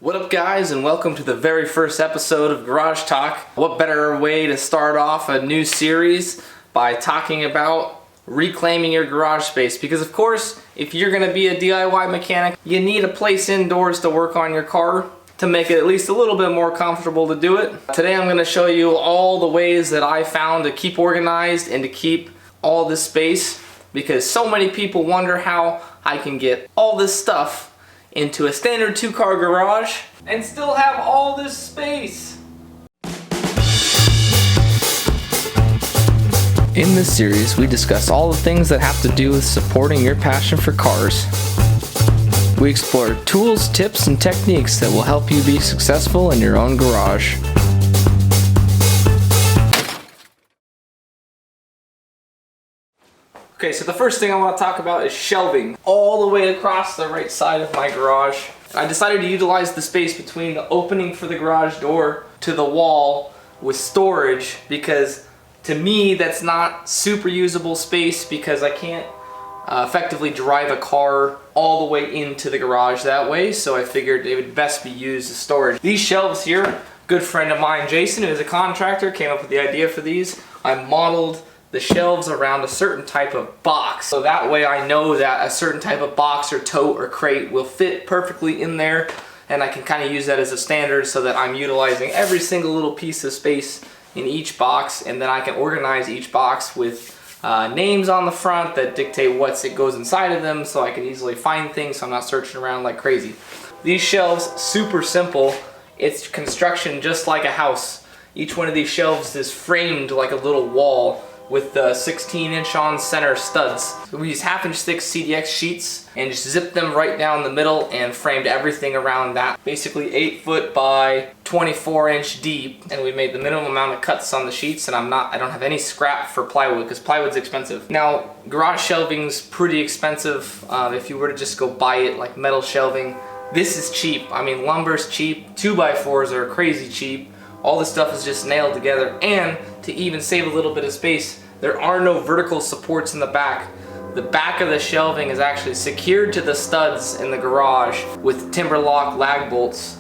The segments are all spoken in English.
What up guys, and welcome to the very first episode of Garage Talk. What better way to start off a new series by talking about reclaiming your garage space, because of course if you're going to be a DIY mechanic, you need a place indoors to work on your car to make it at least a little bit more comfortable to do it. Today I'm going to show you all the ways that I found to keep organized and to keep all this space, because so many people wonder how I can get all this stuff into a standard 2-car garage and still have all this space. In this series, we discuss all the things that have to do with supporting your passion for cars. We explore tools, tips, and techniques that will help you be successful in your own garage. Okay, so the first thing I want to talk about is shelving all the way across the right side of my garage. I decided to utilize the space between the opening for the garage door to the wall with storage, because to me that's not super usable space, because I can't effectively drive a car all the way into the garage that way, so I figured it would best be used as storage. These shelves here, a good friend of mine, Jason, who is a contractor, came up with the idea for these. I modeled the shelves around a certain type of box, so that way I know that a certain type of box or tote or crate will fit perfectly in there, and I can kind of use that as a standard so that I'm utilizing every single little piece of space in each box, and then I can organize each box with names on the front that dictate what goes inside of them, so I can easily find things so I'm not searching around like crazy. These shelves, super simple. It's construction just like a house. Each one of these shelves is framed like a little wall with 16-inch on center studs. So we use 1/2-inch thick CDX sheets and just zipped them right down the middle and framed everything around that. Basically 8 foot by 24-inch deep, and we made the minimum amount of cuts on the sheets, and I don't have any scrap for plywood because plywood's expensive. Now, garage shelving's pretty expensive. If you were to just go buy it like metal shelving, this is cheap. I mean, lumber's cheap, 2x4s are crazy cheap. All this stuff is just nailed together, and to even save a little bit of space, there are no vertical supports in the back. The back of the shelving is actually secured to the studs in the garage with timber lock lag bolts.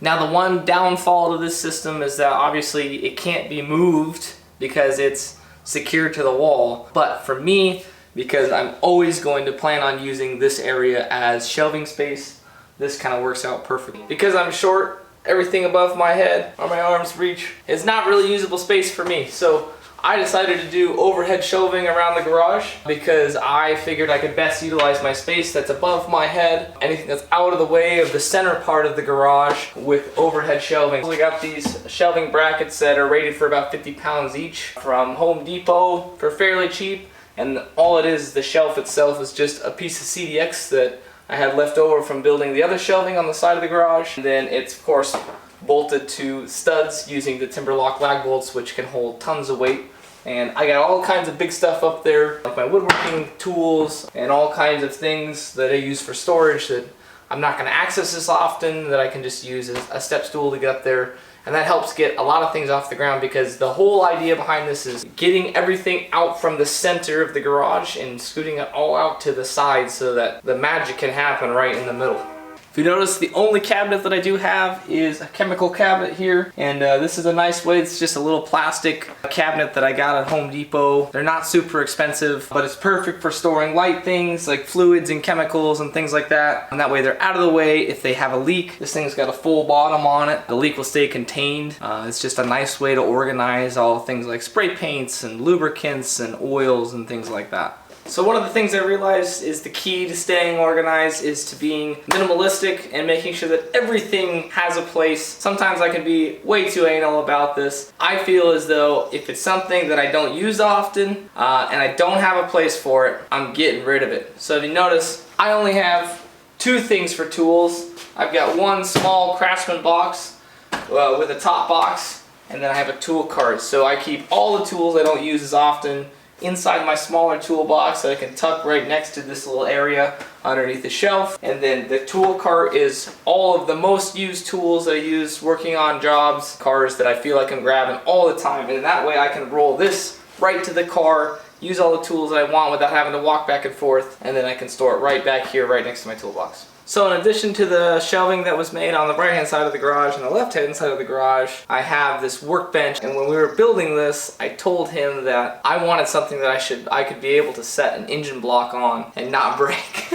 Now, the one downfall to this system is that obviously it can't be moved because it's secured to the wall. But for me, because I'm always going to plan on using this area as shelving space, this kind of works out perfectly. Because I'm short, everything above my head or my arms reach is not really usable space for me. So I decided to do overhead shelving around the garage because I figured I could best utilize my space that's above my head, anything that's out of the way of the center part of the garage, with overhead shelving. We got these shelving brackets that are rated for about 50 pounds each from Home Depot for fairly cheap, and all it is, the shelf itself is just a piece of CDX that I had left over from building the other shelving on the side of the garage. And then it's of course bolted to studs using the timber lock lag bolts, which can hold tons of weight. And I got all kinds of big stuff up there, like my woodworking tools and all kinds of things that I use for storage that I'm not going to access as often, that I can just use as a step stool to get up there. And that helps get a lot of things off the ground, because the whole idea behind this is getting everything out from the center of the garage and scooting it all out to the side so that the magic can happen right in the middle. If you notice, the only cabinet that I do have is a chemical cabinet here, and this is a nice way. It's just a little plastic cabinet that I got at Home Depot. They're not super expensive, but it's perfect for storing light things like fluids and chemicals and things like that. And that way they're out of the way if they have a leak. This thing's got a full bottom on it. The leak will stay contained. It's just a nice way to organize all things like spray paints and lubricants and oils and things like that. So one of the things I realized is the key to staying organized is to being minimalistic and making sure that everything has a place. Sometimes I can be way too anal about this. I feel as though if it's something that I don't use often and I don't have a place for it, I'm getting rid of it. So if you notice, I only have 2 things for tools. I've got one small Craftsman box with a top box, and then I have a tool cart. So I keep all the tools I don't use as often inside my smaller toolbox that I can tuck right next to this little area underneath the shelf. And then the tool cart is all of the most used tools that I use working on jobs, cars that I feel like I'm grabbing all the time. And that way I can roll this right to the car, use all the tools that I want without having to walk back and forth, and then I can store it right back here, right next to my toolbox. So in addition to the shelving that was made on the right hand side of the garage and the left hand side of the garage, I have this workbench, and when we were building this, I told him that I wanted something that I could be able to set an engine block on and not break.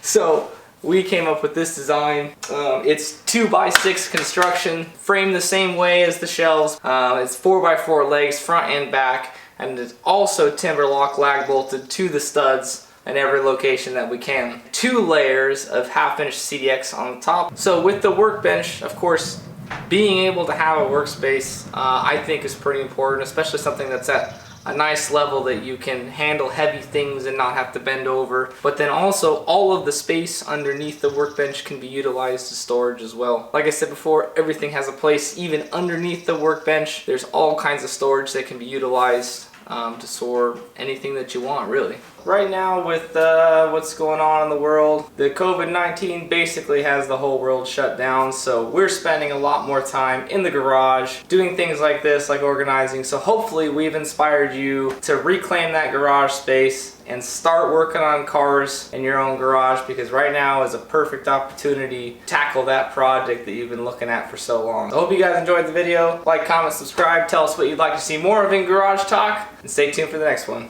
So we came up with this design. It's 2x6 construction, framed the same way as the shelves. It's 4x4 legs, front and back, and it's also timber lock lag bolted to the studs in every location that we can. 2 layers of half-inch CDX on the top. So with the workbench, of course, being able to have a workspace, I think is pretty important, especially something that's at a nice level that you can handle heavy things and not have to bend over. But then also all of the space underneath the workbench can be utilized as storage as well. Like I said before, everything has a place. Even underneath the workbench, there's all kinds of storage that can be utilized to store anything that you want, really. Right now with what's going on in the world, the COVID-19 basically has the whole world shut down, so we're spending a lot more time in the garage doing things like this, like organizing. So hopefully we've inspired you to reclaim that garage space and start working on cars in your own garage, because right now is a perfect opportunity to tackle that project that you've been looking at for so long. I hope you guys enjoyed the video. Like, comment, subscribe, tell us what you'd like to see more of in Garage Talk, and stay tuned for the next one.